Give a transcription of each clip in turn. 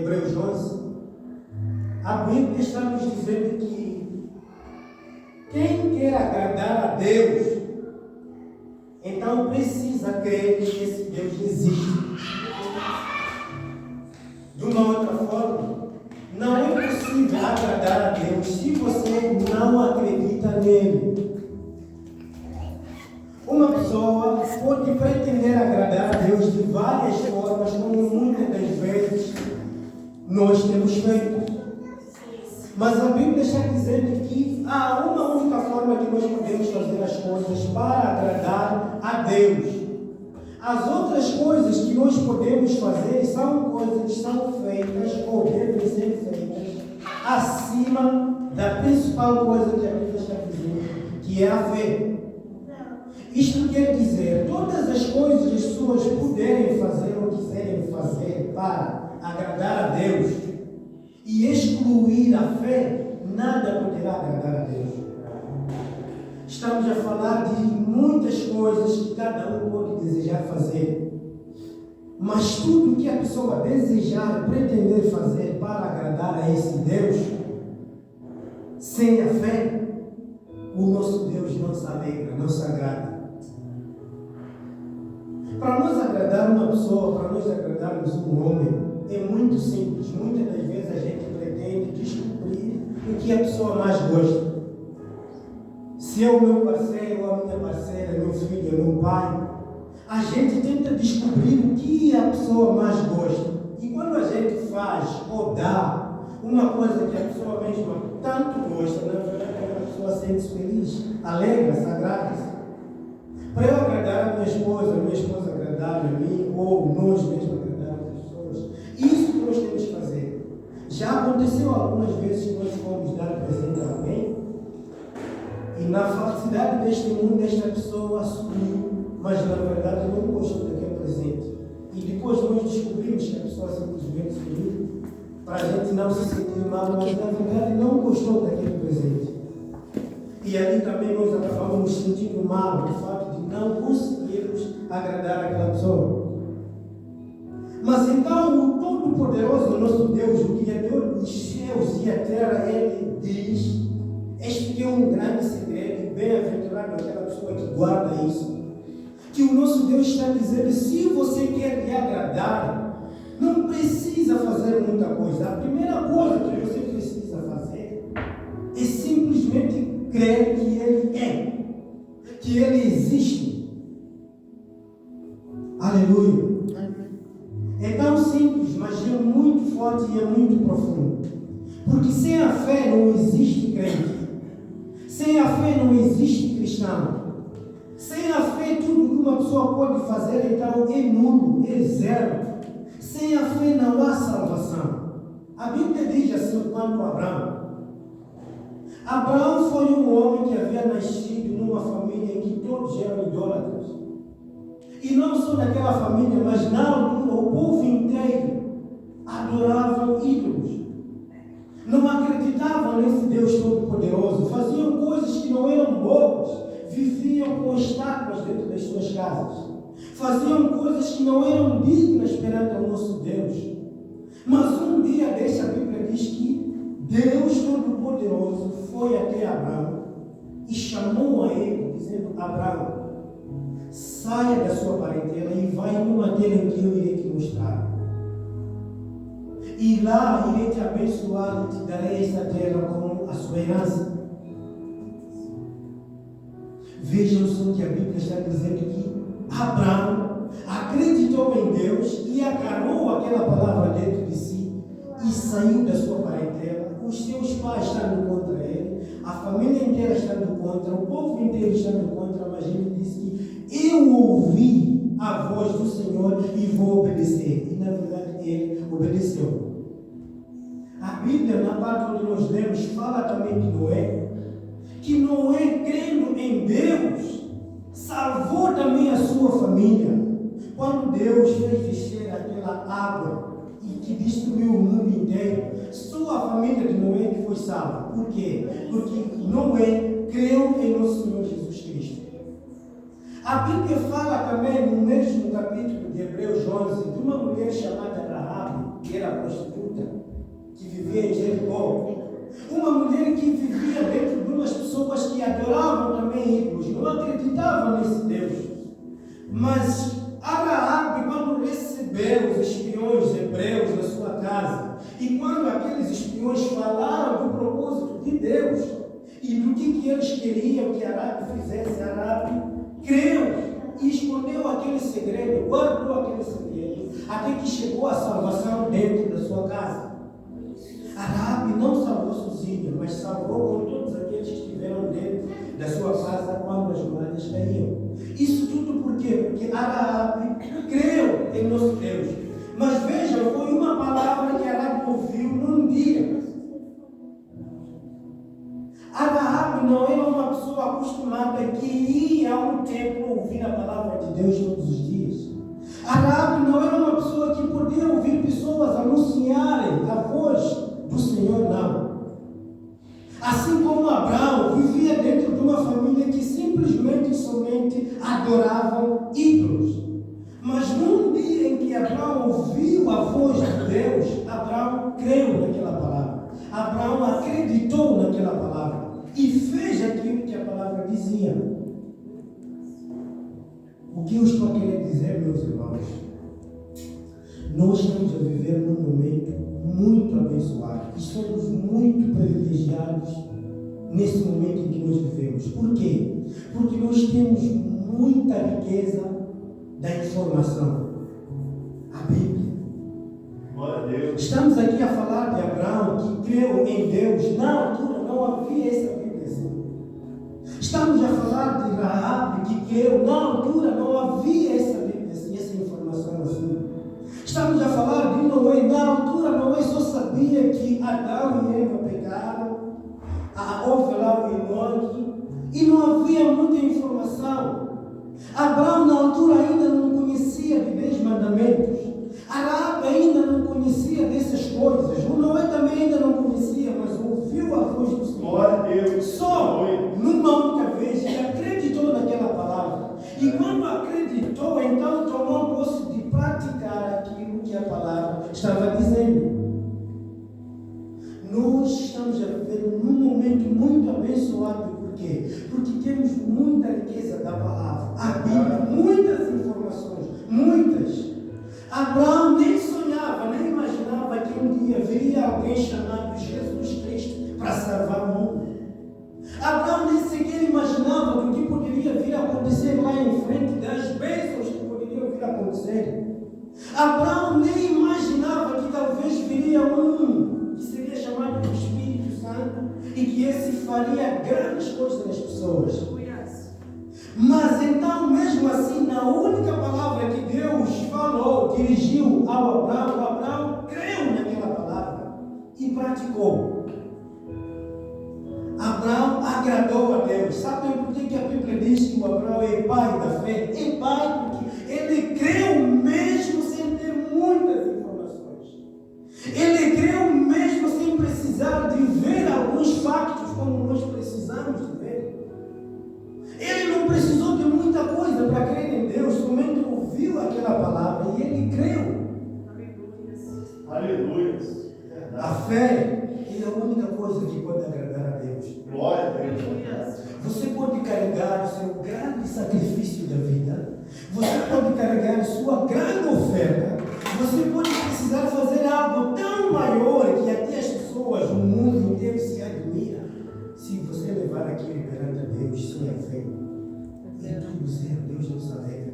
Hebreus 11, a Bíblia está nos dizendo que quem quer agradar a Deus, então precisa crer que esse Deus existe. De uma outra forma, não é possível agradar a Deus se você não acredita nele. Uma pessoa pode pretender agradar a Deus de várias formas, como muitas das vezes nós temos feito. Mas a Bíblia está dizendo que há uma única forma que nós podemos fazer as coisas para agradar a Deus. As outras coisas que nós podemos fazer são coisas que são feitas ou devem ser feitas acima da principal coisa que a Bíblia está dizendo, que é a fé. Isto quer dizer, todas as coisas que as pessoas puderem fazer ou quiserem fazer para agradar a Deus e excluir a fé, nada poderá agradar a Deus. Estamos a falar de muitas coisas que cada um pode desejar fazer. Mas tudo que a pessoa desejar, pretender fazer para agradar a esse Deus, sem a fé, o nosso Deus não se alegra, não se agrada. Para nós agradar uma pessoa, para nós agradarmos um homem, é muito simples. Muitas das vezes a gente pretende descobrir o que a pessoa mais gosta. Se é o meu parceiro ou a minha parceira, meu filho, meu pai, a gente tenta descobrir o que a pessoa mais gosta. E quando a gente faz ou dá uma coisa que a pessoa mesma tanto gosta, na verdade a pessoa sente-se feliz, alegra-se, agrada-se. Para eu agradar a minha esposa agradar a mim, ou nós mesmos agradar as pessoas, isso que nós temos que fazer. Já aconteceu algumas vezes que nós fomos dar presente a alguém, e na felicidade deste mundo, esta pessoa assumiu, mas na verdade não gostou daquele presente. E depois nós descobrimos que a pessoa simplesmente sumiu, para a gente não se sentir mal, mas na verdade não gostou daquele presente. E ali também nós acabamos nos sentindo mal, do fato de não conseguirmos agradar aquela pessoa. Mas então o Todo-Poderoso, nosso Deus, o Criador dos céus e a terra, Ele diz: este que é um grande segredo, e bem-aventurado aquela pessoa que guarda isso, que o nosso Deus está dizendo: se você quer lhe agradar, não precisa fazer muita coisa. A primeira coisa que você precisa fazer é simplesmente crer que Ele é, que Ele existe. Aleluia. É tão simples, mas é muito forte e é muito profundo. Porque sem a fé não existe crente. Sem a fé não existe cristão. Sem a fé tudo que uma pessoa pode fazer então é nulo, é zero. Sem a fé não há salvação. A Bíblia diz assim quanto a Abraão. Abraão foi um homem que havia nascido numa família em que todos eram idólatras. E não só naquela família, mas na altura o povo inteiro adorava ídolos. Não acreditavam nesse Deus Todo-Poderoso. Faziam coisas que não eram boas. Viviam com estátuas dentro das suas casas. Faziam coisas que não eram dignas perante o nosso Deus. Mas um dia desse, a Bíblia diz que Deus Todo-Poderoso foi até Abraão e chamou a ele, dizendo: Abraão, saia da sua parentela e vai numa terra em que eu irei te mostrar. E lá irei te abençoar e te darei esta terra como a sua herança. Vejam só que a Bíblia está dizendo que Abraão acreditou em Deus e agarrou aquela palavra dentro de si e saiu da sua parentela. Os seus pais estando contra ele, a família inteira estando contra, o povo inteiro estando contra, mas ele disse que eu ouvi a voz do Senhor e vou obedecer. E na verdade ele obedeceu. A Bíblia, na parte onde nós lemos, fala também de Noé, que Noé, crendo em Deus, salvou também a sua família. Quando Deus fez descer aquela água e que destruiu o mundo inteiro, só a família de Noé que foi salva. Por quê? Porque Noé creu em nosso Senhor Jesus Cristo. A Bíblia fala também, no mesmo capítulo de Hebreus 11, de uma mulher chamada Rahabe, que era prostituta, vivia em Jericó. Uma mulher que vivia dentro de umas pessoas que adoravam também ídolos, não acreditavam nesse Deus. Mas Raabe, quando recebeu os espiões hebreus na sua casa, e quando aqueles espiões falaram do propósito de Deus e do que eles queriam que Raabe fizesse, Raabe creu e escondeu aquele segredo, guardou aquele segredo, até que chegou a salvação dentro da sua casa. Raabe não salvou sozinha, mas salvou com todos aqueles que estiveram dentro da sua casa quando as muralhas caíam. Isso tudo por quê? Porque Raabe creu em nosso Deus. Mas vejam, foi uma palavra que Raabe ouviu num dia. Raabe não era uma pessoa acostumada que ia ao templo ouvir a palavra de Deus todos os dias. Raabe não era uma pessoa que podia ouvir pessoas anunciarem a voz do Senhor, não. Assim como Abraão vivia dentro de uma família que simplesmente e somente adoravam ídolos. Mas num dia em que Abraão ouviu a voz de Deus, Abraão creu naquela palavra. Abraão acreditou naquela palavra e fez aquilo que a palavra dizia. O que eu estou querendo dizer, meus irmãos? Nós estamos a viver num momento muito abençoado e somos muito privilegiados nesse momento em que nós vivemos. Por quê? Porque nós temos muita riqueza da informação. A Bíblia. Glória a Deus. Estamos aqui a falar de Abraão que creu em Deus. Na altura não havia essa Bíblia assim. Estamos a falar de Raabe que creu. Na altura não havia essa Bíblia assim, essa informação assim. Estamos a falar de Noé. Na altura, Noé só sabia que Adão e Eva pecaram, houve lá o Enoque, e não havia muita informação. Abraão, na altura, ainda não conhecia de 10 mandamentos. Raabe ainda não conhecia dessas coisas. O Noé também ainda não conhecia, mas ouviu a voz do Senhor. Glória a Deus. Só numa única vez ele acreditou naquela palavra. E quando acreditou, então tomou posse de praticar aquilo que a palavra estava dizendo. Nós estamos a viver num momento muito abençoado. Por quê? Porque temos muita riqueza da palavra. A Bíblia, muitas informações, muitas. Abraão nem sonhava, nem imaginava que um dia viria alguém chamado Jesus Cristo para salvar o mundo. Abraão nem sequer imaginava do que poderia vir a acontecer lá em frente, das bênçãos que poderiam vir a acontecer. Abraão nem imaginava que talvez viria um que seria chamado de Espírito Santo e que esse faria grandes coisas nas pessoas. Mas então, mesmo assim, na única palavra que Deus falou, dirigiu ao Abraão, Abraão creu naquela palavra e praticou. Abraão agradou a Deus. Sabem por que a Bíblia diz que o Abraão é pai da fé? É pai porque ele creu mesmo sem ter muitas informações. Ele creu mesmo sem precisar de ver alguns factos como nós precisamos de ver. Ele não precisou de muita coisa para crer em Deus, somente ouviu aquela palavra e ele creu. Aleluia. A fé é a única coisa que pode agradar a Deus. Glória a Deus. Você pode carregar o seu grande sacrifício da vida. Você pode carregar a sua grande oferta. Você pode precisar fazer algo tão maior que até as pessoas, o mundo inteiro se admira. Se você levar aquilo perante a Deus sem a fé, é tudo zero. Deus não se alegra.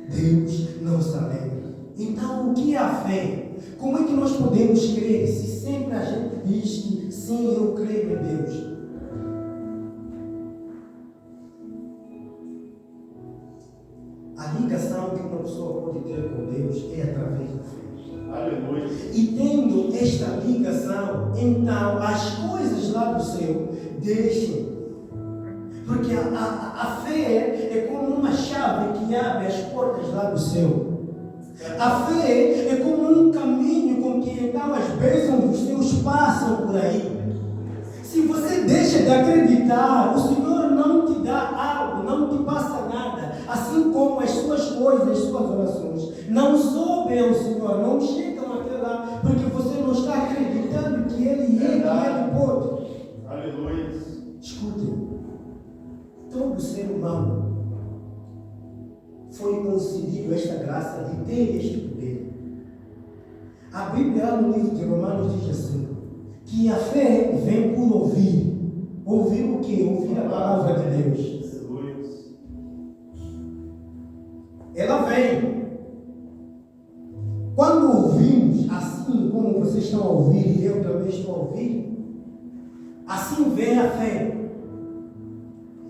Deus não se alegra. Então, o que é a fé? Como é que nós podemos crer se sempre a gente diz que sim, eu creio em Deus? A ligação que uma pessoa pode ter com Deus é através da fé. Aleluia. E tendo esta ligação, então as coisas lá do céu deixam. Porque a fé é como uma chave que abre as portas lá do céu. A fé é como um caminho com que então as bênçãos dos céus passam por aí. Se você deixa de acreditar, o Senhor não te dá algo, não te passa nada. Assim como as suas coisas, as suas orações não sobem ao Senhor, não chegam estão até lá, porque você não está acreditando que Ele é, que Ele pode. Aleluia. Escutem, todo ser humano foi concedido esta graça de ter este poder. A Bíblia, no livro de Romanos, diz assim, que a fé vem por ouvir. Ouvir o quê? Ouvir a palavra de Deus. Ela vem. Quando ouvimos, assim como vocês estão a ouvir e eu também estou a ouvir, assim vem a fé.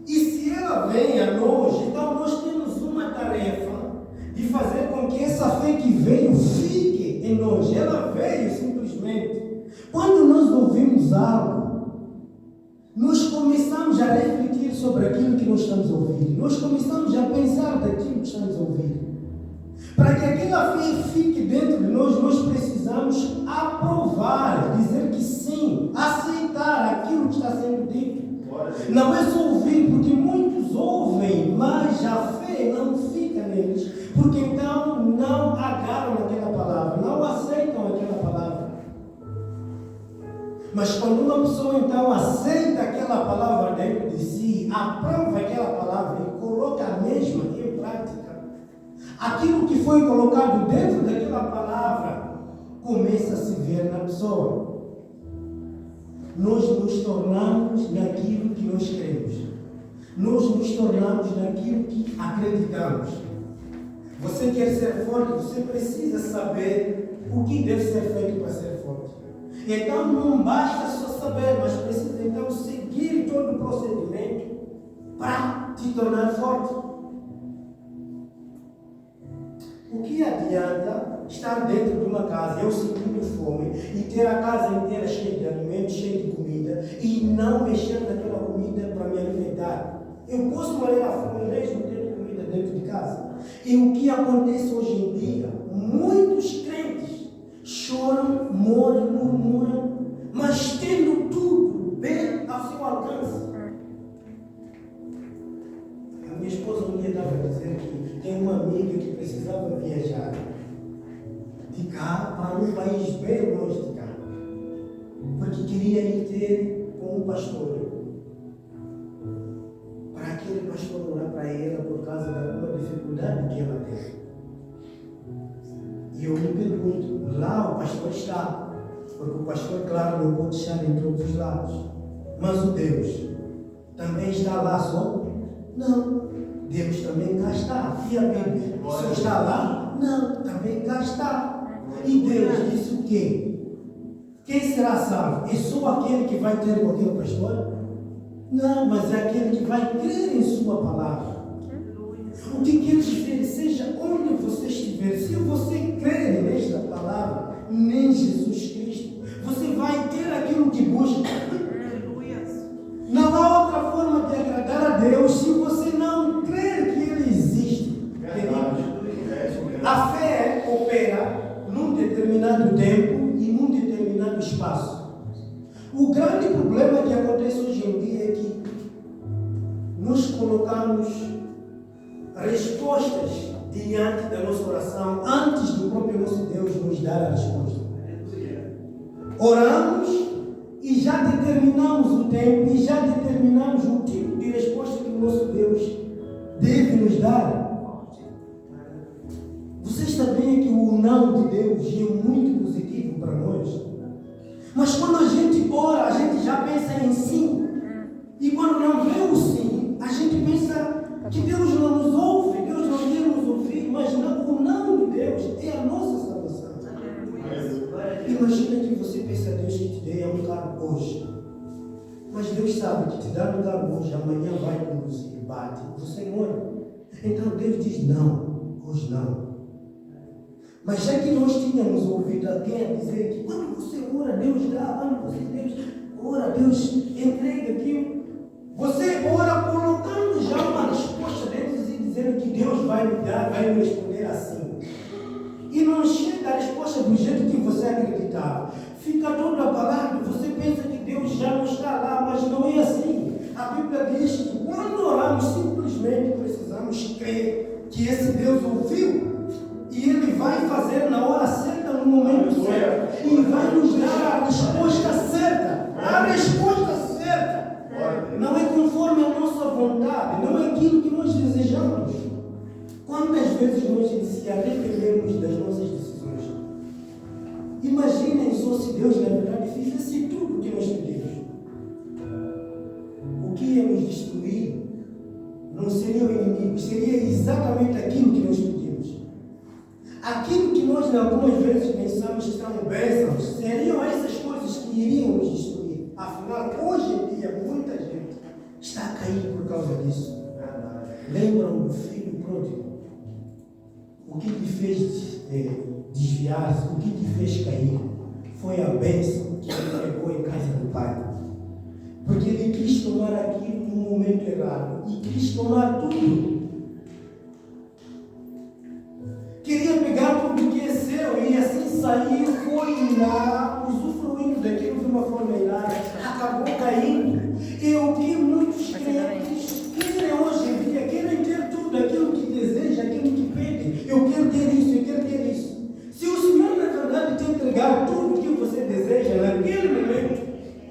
E se ela vem a nós, então nós temos uma tarefa de fazer com que essa fé que veio fique em nós. Ela veio simplesmente. Quando nós ouvimos algo, nós começamos a refletir sobre aquilo que nós estamos a ouvir. Nós começamos a pensar daquilo que estamos a ouvir. Para que aquela fé fique dentro de nós, nós precisamos aprovar, dizer que sim, aceitar aquilo que está sendo dito. Não é só ouvir, porque muitos ouvem, mas a fé não fica neles, porque então não agarram aquela palavra, não aceitam aquela palavra. Mas quando uma pessoa então aceita aquela palavra dentro de si, aprova aquela palavra e coloca a mesma em prática, aquilo que foi colocado dentro daquela palavra começa a se ver na pessoa. Nós nos tornamos naquilo que nós queremos. Nós nos tornamos naquilo que acreditamos. Você quer ser forte, você precisa saber o que deve ser feito para ser forte. Então não basta só saber, mas precisa então seguir todo o procedimento para te tornar forte. O que adianta estar dentro de uma casa, eu sentindo fome, e ter a casa inteira cheia de alimentos, cheia de comida, e não mexer naquela comida para me alimentar? Eu posso morrer à fome mesmo tendo comida dentro de casa. E o que acontece hoje em dia? Muitos crentes choram, moram, murmuram, mas tendo tudo bem ao seu alcance. A minha esposa um dia estava a dizer que tem uma amiga que precisava viajar de carro para um país bem longe de cá, porque queria ir ter com um pastor, para aquele pastor orar para ela por causa da dificuldade que ela tem. E eu me pergunto, lá o pastor está, porque o pastor, claro, não pode estar em todos os lados, mas o Deus também está lá só? Não, Deus também cá está. E a Bíblia só está lá? Não, também cá está. E Deus disse o quê? Quem será salvo? É só aquele que vai ter com aquele pastor? Não, mas é aquele que vai crer em sua palavra. O que quer dizer? Seja onde você estiver, se você crer nesta palavra, nem Jesus Cristo, você vai ter aquilo que busca. Não há outra forma de agradar a Deus se você não crer que Ele existe. A fé opera num determinado tempo e num determinado espaço. O grande problema que acontece hoje em dia é que nos colocamos respostas diante da nossa oração antes do próprio nosso Deus nos dar a resposta. Oramos e já determinamos o tempo e já determinamos o tipo de resposta que o nosso Deus deve nos dar. Vocês sabem que o não de Deus é muito positivo para nós. Mas quando a gente ora, a gente já pensa em sim. E quando não vê o sim, a gente pensa que Deus não nos ouve, Deus não quer nos ouvir, mas não, o não de Deus é a nossa salvação. Imagina que você pensa a Deus que te dê um carro hoje. Mas Deus sabe que te dá um carro hoje, amanhã vai conduzir, bate, você morre. Então Deus diz não, hoje não. Mas já que nós tínhamos ouvido alguém a dizer que quando você ora, Deus dá, quando você Deus ora, Deus entrega aquilo. Você ora colocando já uma resposta dentro de dizendo que Deus vai me dar, vai me responder assim. E não chega a resposta do jeito que você acreditava. Fica todo abalado, você pensa que Deus já não está lá, mas não é assim. A Bíblia diz que quando oramos, simplesmente precisamos crer que esse Deus ouviu e Ele vai fazer na hora certa, no momento certo e vai nos dar a resposta certa. A resposta certa. Não é conforme a nossa vontade, não é aquilo que nós desejamos. Quantas vezes nós se arrependemos das nossas decisões? Imaginem só se Deus, na verdade, fizesse tudo o que nós pedimos. O que ia nos destruir não seria o inimigo, seria exatamente aquilo que nós pedimos. Aquilo que nós, algumas vezes, pensamos que são bênçãos, seriam essas coisas que iriam nos destruir. Afinal, hoje em dia, muita gente está a cair por causa disso. Lembram do filho pródigo? O que lhe fez desviar-se, o que lhe fez cair, foi a bênção que ele pegou em casa do pai. Porque ele quis tomar aquilo no momento errado e quis tomar tudo. Queria pegar tudo que é seu e assim sair, foi lá, usufruindo daquilo de uma forma errada, acabou caindo. E o que muitos crentes querem hoje em dia, querem ter tudo aquilo que deseja, aquilo que pede. Eu quero ter isso, eu quero ter isso. Se o Senhor, na verdade, te entregar tudo o que você deseja naquele momento,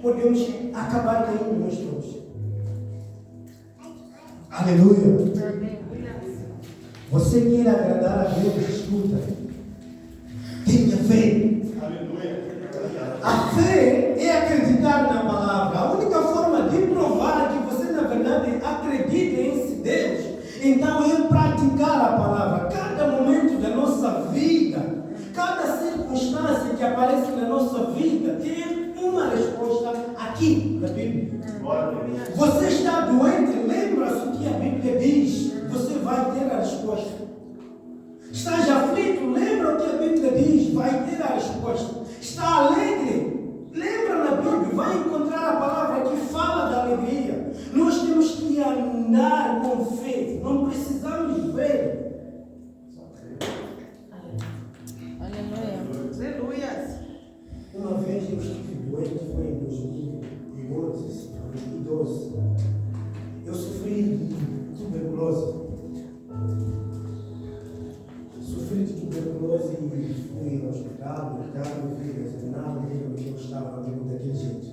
podemos acabar caindo nós todos. Aleluia. Você quer agradar a Deus, escuta. Tenha fé. Aleluia. A fé é acreditar na palavra. A única forma de provar que você, na verdade, acredita em Deus, então é praticar a palavra. Cada momento da nossa vida, cada circunstância que aparece na nossa vida, tem uma resposta aqui na Bíblia. Você está doente, lembra-se o que a Bíblia diz, você vai ter a resposta. Estás aflito, lembra o que a Bíblia diz, vai ter a resposta. Está alegre, lembra na Bíblia, vai encontrar a palavra que fala da alegria. Nós temos que andar com fé, não precisamos ver. Aleluia. Uma vez eu estive doente, foi em 2012. Eu sofri de tuberculose. E fui ao hospital, fui examinado, viram que eu estava daquele jeito.